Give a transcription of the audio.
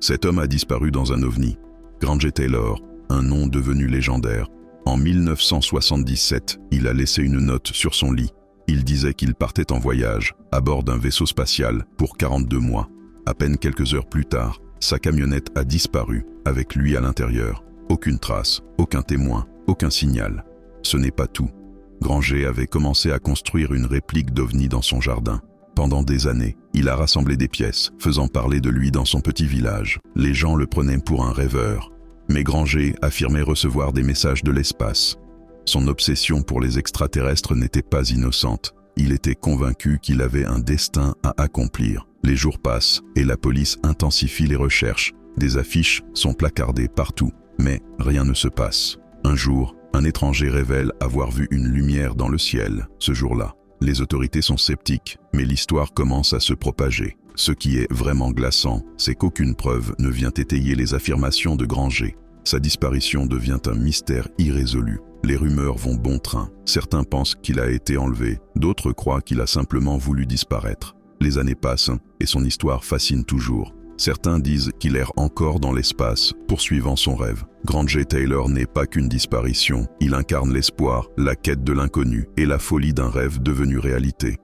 Cet homme a disparu dans un ovni. Granger Taylor, un nom devenu légendaire. En 1977, il a laissé une note sur son lit. Il disait qu'il partait en voyage, à bord d'un vaisseau spatial, pour 42 mois. À peine quelques heures plus tard, sa camionnette a disparu, avec lui à l'intérieur. Aucune trace, aucun témoin, aucun signal. Ce n'est pas tout. Granger avait commencé à construire une réplique d'OVNI dans son jardin. Pendant des années, il a rassemblé des pièces, faisant parler de lui dans son petit village. Les gens le prenaient pour un rêveur. Mais Granger affirmait recevoir des messages de l'espace. Son obsession pour les extraterrestres n'était pas innocente. Il était convaincu qu'il avait un destin à accomplir. Les jours passent et la police intensifie les recherches. Des affiches sont placardées partout, mais rien ne se passe. Un jour, un étranger révèle avoir vu une lumière dans le ciel. Ce jour-là, les autorités sont sceptiques, mais l'histoire commence à se propager. Ce qui est vraiment glaçant, c'est qu'aucune preuve ne vient étayer les affirmations de Granger. Sa disparition devient un mystère irrésolu. Les rumeurs vont bon train. Certains pensent qu'il a été enlevé, d'autres croient qu'il a simplement voulu disparaître. Les années passent et son histoire fascine toujours. Certains disent qu'il erre encore dans l'espace, poursuivant son rêve. Granger Taylor n'est pas qu'une disparition, il incarne l'espoir, la quête de l'inconnu et la folie d'un rêve devenu réalité.